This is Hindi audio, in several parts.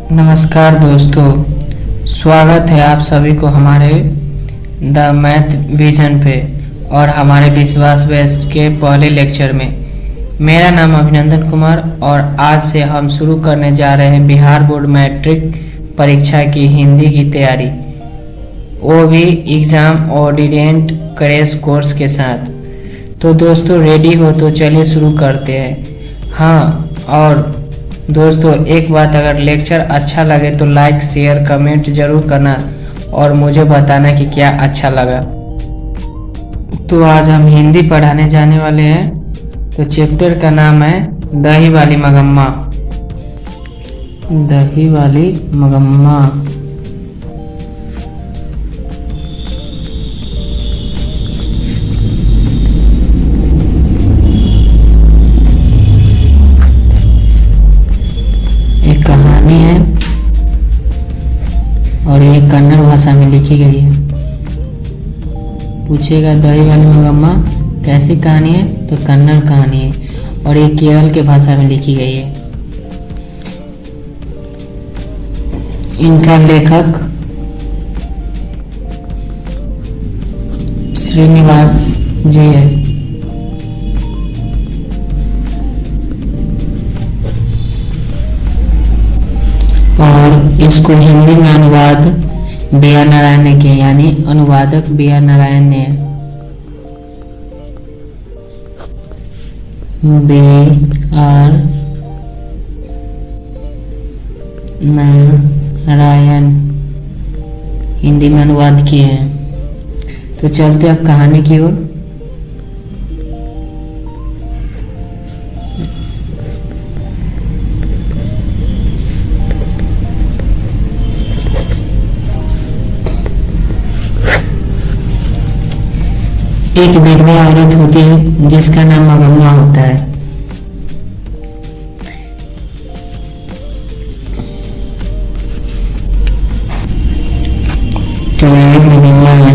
नमस्कार दोस्तों, स्वागत है आप सभी को हमारे द मैथ विजन पे और हमारे विश्वास बेस के पहले लेक्चर में। मेरा नाम अभिनंदन कुमार और आज से हम शुरू करने जा रहे हैं बिहार बोर्ड मैट्रिक परीक्षा की हिंदी की तैयारी, वो भी एग्ज़ाम ऑर्डिनेंट क्रैश कोर्स के साथ। तो दोस्तों रेडी हो तो चलिए शुरू करते हैं। हाँ, और दोस्तों एक बात, अगर लेक्चर अच्छा लगे तो लाइक शेयर कमेंट जरूर करना और मुझे बताना कि क्या अच्छा लगा। तो आज हम हिंदी पढ़ाने जाने वाले हैं। तो चैप्टर का नाम है दही वाली मगम्मा। दही वाली मगम्मा। एक कहानी है और ये कन्नड़ भाषा में लिखी गई है। पूछेगा दही वाली मगम्मा कैसी कहानी है, तो कन्नड़ कहानी है और ये केरल के भाषा में लिखी गई है। इनका लेखक श्रीनिवास जी है। और इसको हिंदी में अनुवाद बी आर नारायण ने किया, यानी अनुवादक बी आर नारायण ने। बी आर नारायण हिंदी में अनुवाद किए हैं। तो चलते अब कहानी की ओर। एक विधवा औरत होती है जिसका नाम मगम्मा होता है। तो ये मगम्मा है।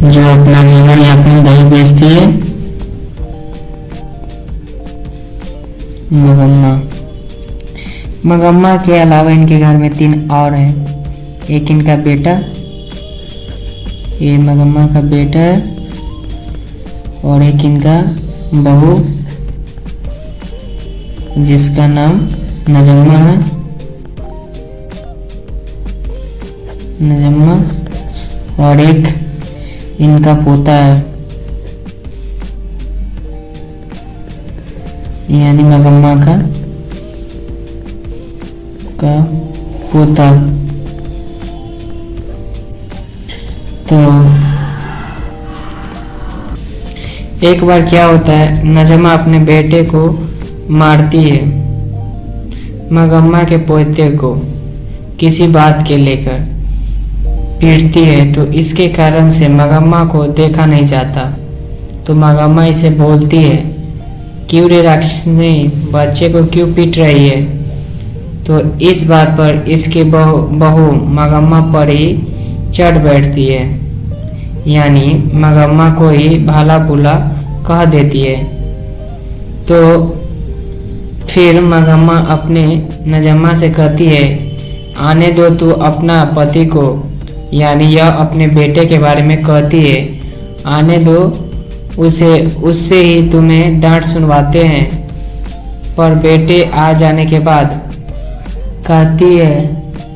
जो अपना जीवन यापन दही बेचती है। मगम्मा के अलावा इनके घर में 3 और हैं। एक इनका बेटा, ये मगम्मा का बेटा है, और एक इनका बहू जिसका नाम नजम्मा है। नजम्मा। और एक इनका पोता है, यानी मगम्मा का पोता। तो एक बार क्या होता है, नजम्मा अपने बेटे को मारती है मगम्मा के पोते को किसी बात के लेकर पीटती है। तो इसके कारण से मगम्मा को देखा नहीं जाता। तो मगम्मा इसे बोलती है, क्यों रे राक्षसी, बच्चे को क्यों पीट रही है। तो इस बात पर इसके बहू मगम्मा पर ही चढ़ बैठती है, यानी मगम्मा को ही भला बुला कह देती है। तो फिर मगम्मा अपने नजम्मा से कहती है, आने दो तू अपना पति को, यानी यह अपने बेटे के बारे में कहती है, आने दो उसे, उससे ही तुम्हें डांट सुनवाते हैं। पर बेटे आ जाने के बाद कहती है,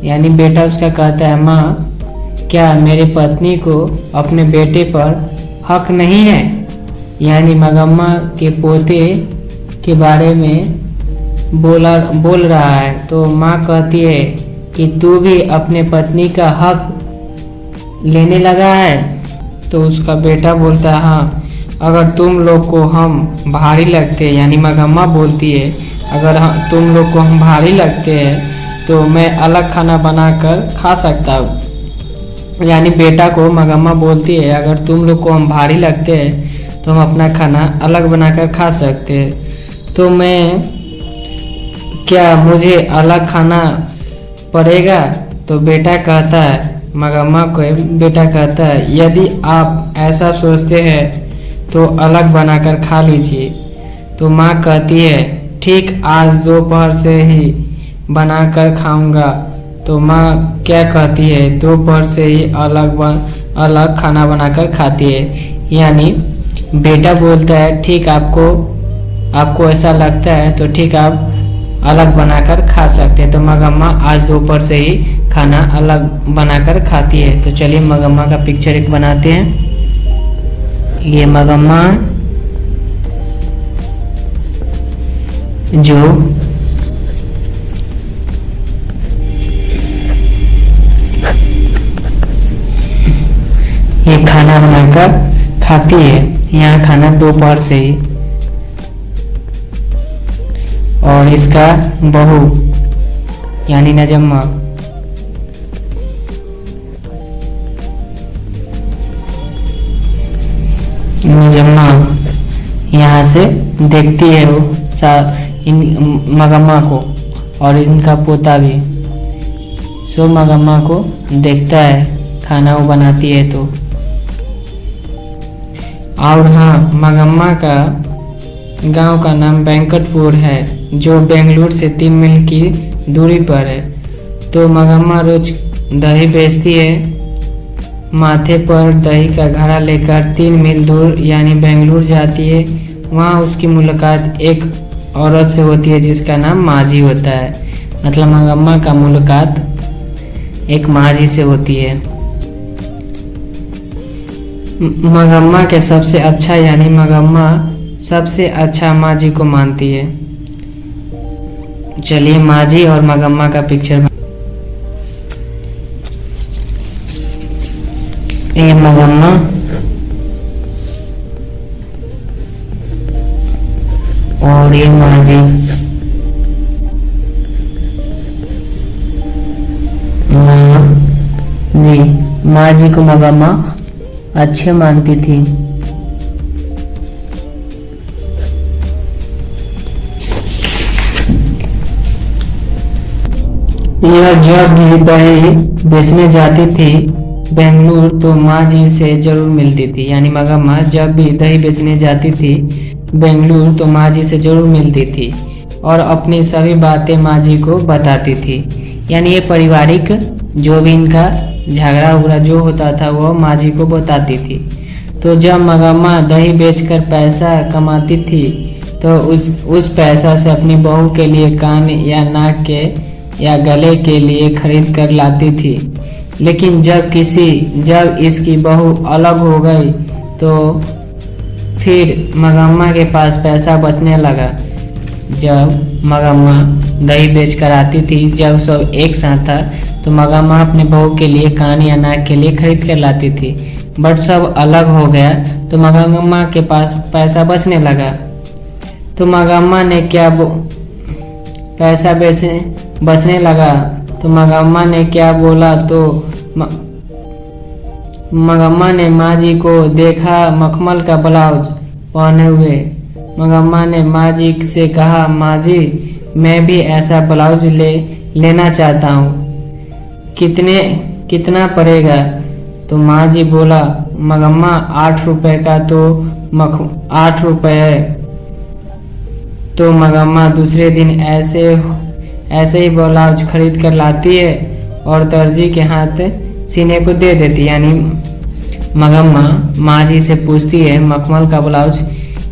यानी बेटा उसका कहता है, माँ क्या मेरी पत्नी को अपने बेटे पर हक नहीं है। यानी मगम्मा के पोते के बारे में बोल रहा है। तो माँ कहती है कि तू भी अपने पत्नी का हक लेने लगा है। तो उसका बेटा बोलता है, हाँ, अगर तुम लोग को हम भारी लगते, यानी मगम्मा बोलती है, अगर तुम लोग को हम भारी लगते हैं तो मैं अलग खाना बनाकर खा सकता हूँ। यानी बेटा को मगम्मा बोलती है, अगर तुम लोग को हम भारी लगते हैं तो हम अपना खाना अलग बनाकर खा सकते हैं। तो मैं क्या मुझे अलग खाना पड़ेगा। तो बेटा कहता है, मगम्मा को बेटा कहता है, यदि आप ऐसा सोचते हैं तो अलग बनाकर खा लीजिए। तो माँ कहती है ठीक आज दोपहर से ही बनाकर खाऊंगा। तो माँ क्या कहती है, दोपहर से ही अलग खाना बनाकर खाती है। यानी बेटा बोलता है ठीक आपको ऐसा लगता है तो ठीक आप अलग बनाकर खा सकते हैं। तो मगम्मा आज दोपहर से ही खाना अलग बनाकर खाती है। तो चलिए मगम्मा का पिक्चर एक बनाते हैं। ये मगम्मा जो ये खाना बनाकर खाती है, यहाँ खाना दोपहर से ही। और इसका बहू यानी नजम्मा यहाँ से देखती है वो इन मगम्मा को, और इनका पोता भी सो मगम्मा को देखता है खाना वो बनाती है तो। और हाँ, मगम्मा का गांव का नाम वेंकटपुर है, जो बेंगलुरु से 3 मील की दूरी पर है। तो मगम्मा रोज दही बेचती है, माथे पर दही का घड़ा लेकर 3 मील दूर यानी बेंगलुरु जाती है। वहाँ उसकी मुलाकात एक औरत से होती है जिसका नाम माझी होता है। मतलब मगम्मा का मुलाकात एक माझी से होती है। मगम्मा के सबसे अच्छा यानी मगम्मा सबसे अच्छा माझी को मानती है। चलिए माझी और मगम्मा का पिक्चर। ये मगम्मा और ये माझी। माझी को मगम्मा अच्छे मानती थी। यह जब भी दही बेचने जाती थी बेंगलुरु तो माझी से जरूर मिलती थी। यानी मगम्मा जब भी दही बेचने जाती थी बेंगलुरु तो माझी से जरूर मिलती थी और अपनी सभी बातें माझी को बताती थी। यानी ये पारिवारिक जो भी इनका झगड़ा उगड़ा जो होता था वो माझी को बताती थी। तो जब मगम्मा दही बेचकर पैसा कमाती थी तो उस पैसा से अपनी बहू के लिए कान या नाक के या गले के लिए खरीद कर लाती थी। लेकिन जब इसकी बहू अलग हो गई तो फिर मगम्मा के पास पैसा बचने लगा। जब मगम्मा दही बेच कर आती थी, जब सब एक साथ था तो मगम्मा अपने बहू के लिए कान या नाक के लिए खरीद कर लाती थी। बट सब अलग हो गया तो मगम्मा के पास पैसा बचने लगा। तो मगम्मा ने पैसा बचने लगा तो मगम्मा ने क्या बोला, तो मगम्मा ने माझी को देखा मखमल का ब्लाउज पहने हुए। मगम्मा ने माझी से कहा, माझी मैं भी ऐसा ब्लाउज लेना चाहता हूँ, कितना पड़ेगा? तो माझी बोला, मगम्मा 8 रुपए का तो 8 रुपए है। तो मगम्मा दूसरे दिन ऐसे ही ब्लाउज खरीद कर लाती है और दर्जी के हाथ सीने को दे देती। यानी मगम्मा माझी से पूछती है मखमल का ब्लाउज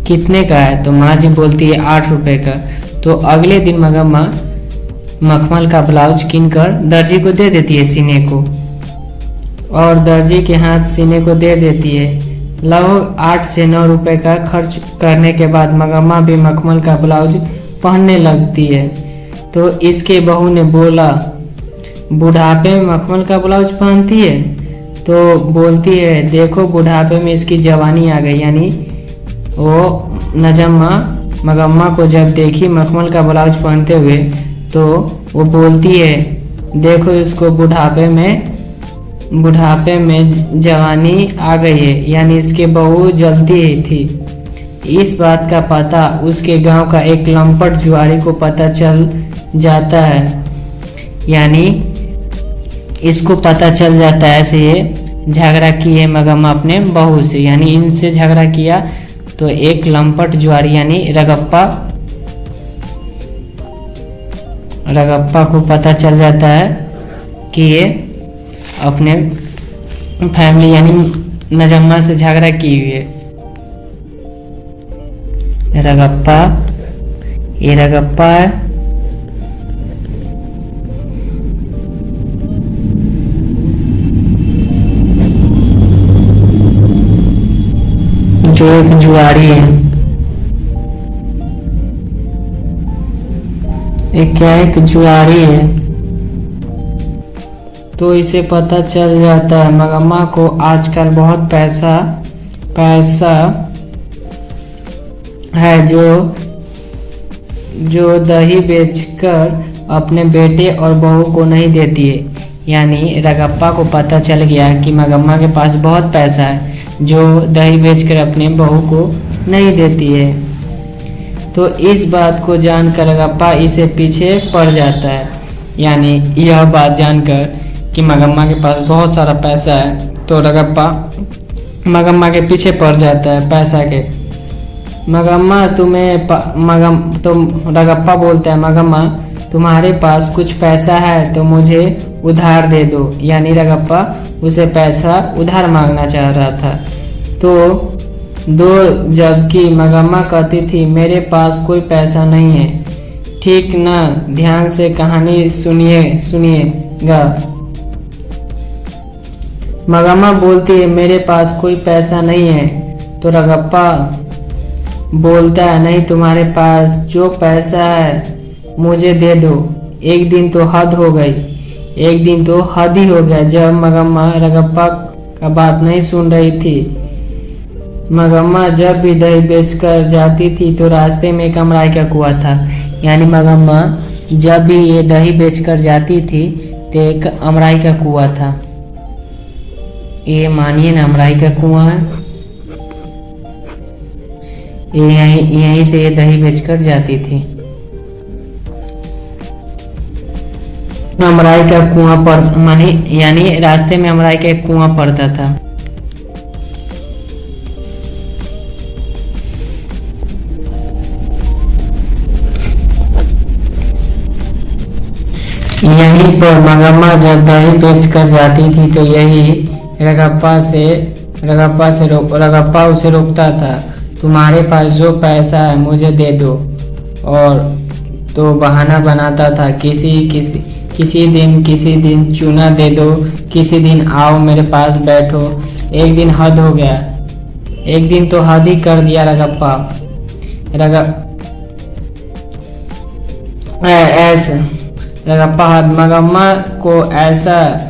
कितने का है? तो माझी बोलती है 8 रुपए का। तो अगले दिन मगम्मा मखमल का ब्लाउज किनकर दर्जी को दे देती है सीने को, और दर्जी के हाथ सीने को दे देती है। लगभग 8 से 9 रुपए का खर्च करने के बाद मगम्मा भी मखमल का ब्लाउज पहनने लगती है। तो इसके बहू ने बोला, बुढ़ापे में मखमल का ब्लाउज पहनती है? तो बोलती है, देखो बुढ़ापे में इसकी जवानी आ गई। यानी वो नजम्मा मगम्मा को जब देखी मखमल का ब्लाउज पहनते हुए तो वो बोलती है, देखो इसको बुढ़ापे में जवानी आ गई है। यानी इसके बहू जल्दी ही थी। इस बात का पता उसके गांव का एक लंपट जुआरी को पता चल जाता है। यानी इसको पता चल जाता है ऐसे ये झगड़ा किए मगम्मा अपने बहू से, यानी इनसे झगड़ा किया तो एक लंपट जुआरी यानी रगप्पा को पता चल जाता है कि ये अपने फैमिली यानी नजम्मा से झगड़ा की हुई है। ये रगप्पा है। जो एक जुआरी है, एक जुआरी है। तो इसे पता चल जाता है मगम्मा को आजकल बहुत पैसा है, जो दही बेचकर अपने बेटे और बहू को नहीं देती है। यानी रगप्पा को पता चल गया कि मगम्मा के पास बहुत पैसा है, जो दही बेचकर अपने बहू को नहीं देती है। तो इस बात को जानकर रगप्पा इसे पीछे पड़ जाता है। यानी यह बात जानकर कि मगम्मा के पास बहुत सारा पैसा है, तो रगप्पा मगम्मा के पीछे पड़ जाता है पैसा के। तो रगप्पा बोलता है, मगम्मा तुम्हारे पास कुछ पैसा है तो मुझे उधार दे दो। यानी रगप्पा उसे पैसा उधार मांगना चाह रहा था। जबकि मगम्मा कहती थी मेरे पास कोई पैसा नहीं है। ठीक ना, ध्यान से कहानी सुनिएगा। मगम्मा बोलती है मेरे पास कोई पैसा नहीं है, तो रगप्पा बोलता है नहीं, तुम्हारे पास जो पैसा है मुझे दे दो। एक दिन तो हद ही हो गया जब मगम्मा रगप्पा का बात नहीं सुन रही थी। मगम्मा जब भी दही बेचकर जाती थी तो रास्ते में एक अमराई का कुआं था। यानी मगम्मा जब भी ये दही बेचकर जाती थी तो एक अमराई का कुआं था। ये मानिए ना, अमराई का कुआं है। यहीं से ये दही बेचकर जाती थी। अमराई का कुआं पर यानी रास्ते में अमराई का एक कुआं पड़ता था। यहीं पर मगम्मा जब दही बेच कर जाती थी तो यही रगप्पा उसे रोकता था। तुम्हारे पास जो पैसा है मुझे दे दो। और तो बहाना बनाता था, किसी दिन चूना दे दो, किसी दिन आओ मेरे पास बैठो। एक दिन हद हो गया, एक दिन तो हद ही कर दिया रगप्पा। मगम्मा को ऐसा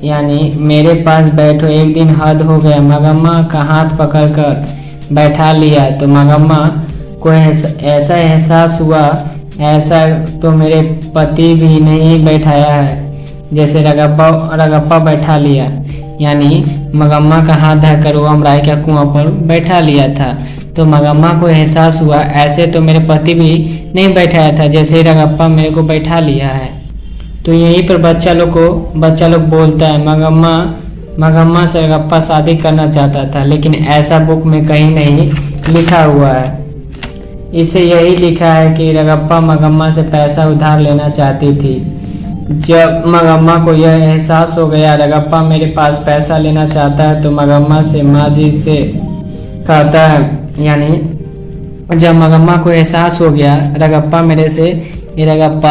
यानी मेरे पास बैठो, एक दिन हद हो गया। मगम्मा का हाथ पकड़कर बैठा लिया तो मगम्मा को ऐसा एहसास हुआ, ऐसा तो मेरे पति भी नहीं बैठाया है जैसे रगप्पा बैठा लिया। यानी मगम्मा का हाथ धरकर वो अमराई का कुआं पर बैठा लिया था। तो मगम्मा को एहसास हुआ ऐसे तो मेरे पति भी नहीं बैठाया था जैसे रगप्पा मेरे को बैठा लिया है। तो यहीं पर बच्चा लोग बोलता है मगम्मा से रगप्पा शादी करना चाहता था, लेकिन ऐसा बुक में कहीं नहीं लिखा हुआ है। इसे यही लिखा है कि रगप्पा मगम्मा से पैसा उधार लेना चाहती थी। जब मगम्मा को यह एहसास हो गया रगप्पा मेरे पास पैसा लेना चाहता है, तो मगम्मा से माँ जी से कहता है, यानी जब मगम्मा को एहसास हो गया रगप्पा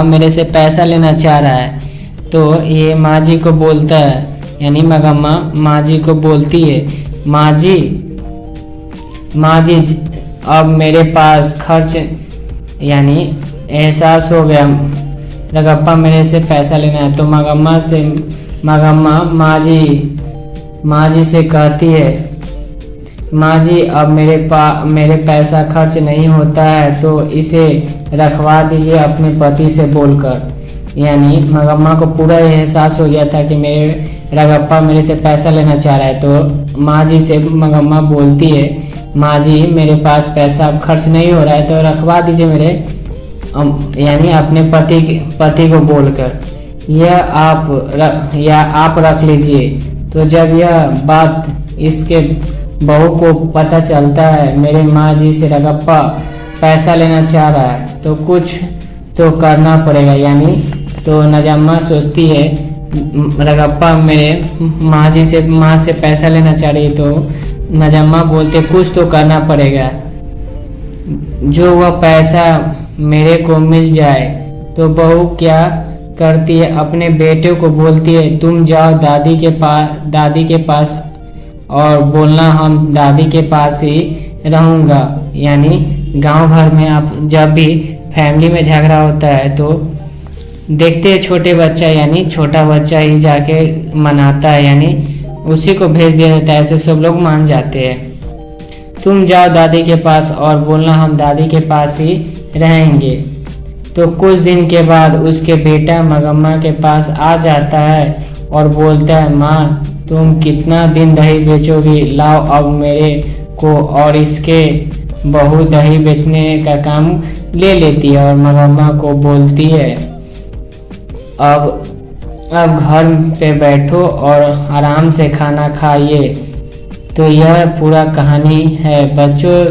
मेरे से पैसा लेना चाह रहा है, तो ये माँ जी को बोलता है। यानी मगम्मा माँ जी को बोलती है, माँ जी अब मेरे पास खर्च, यानी एहसास हो गया रगप्पा मेरे से पैसा लेना है। तो मगम्मा माँ जी से कहती है, माँ जी अब मेरे पैसा खर्च नहीं होता है तो इसे रखवा दीजिए अपने पति से बोलकर। यानी मगम्मा को पूरा एहसास हो गया था कि रगप्पा मेरे से पैसा लेना चाह रहा है। तो माँ जी से मगम्मा बोलती है, माँ जी मेरे पास पैसा अब खर्च नहीं हो रहा है तो रखवा दीजिए मेरे, यानी अपने पति को बोलकर, यह आप रख लीजिए। तो जब यह बात इसके बहू को पता चलता है मेरे माँ जी से रगप्पा पैसा लेना चाह रहा है तो कुछ तो करना पड़ेगा। यानी तो नजम्मा सोचती है रगप्पा मेरे माँ से पैसा लेना चाह रही, तो नजम्मा बोलते कुछ तो करना पड़ेगा, जो वह पैसा मेरे को मिल जाए। तो बहू क्या करती है, अपने बेटे को बोलती है तुम जाओ दादी के पास और बोलना हम दादी के पास ही रहूँगा। यानी गांव घर में आप जब भी फैमिली में झगड़ा होता है तो देखते हैं छोटा बच्चा ही जाके मनाता है, यानी उसी को भेज दिया जाता है, ऐसे सब लोग मान जाते हैं। तुम जाओ दादी के पास और बोलना हम दादी के पास ही रहेंगे। तो कुछ दिन के बाद उसके बेटा मगम्मा के पास आ जाता है और बोलता है माँ तुम कितना दिन दही बेचोगी, लाओ अब मेरे को। और इसके बहू दही बेचने का काम ले लेती है और मगम्मा को बोलती है अब घर पे बैठो और आराम से खाना खाइए। तो यह पूरा कहानी है बच्चों।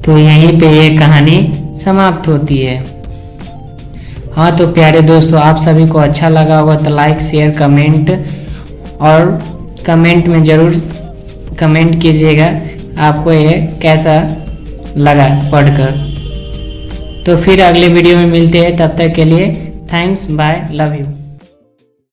तो यहीं पे ये कहानी समाप्त होती है। हाँ तो प्यारे दोस्तों, आप सभी को अच्छा लगा होगा तो लाइक शेयर कमेंट और कमेंट में ज़रूर कमेंट कीजिएगा आपको ये कैसा लगा पढ़कर। तो फिर अगले वीडियो में मिलते हैं, तब तक के लिए थैंक्स, बाय, लव यू।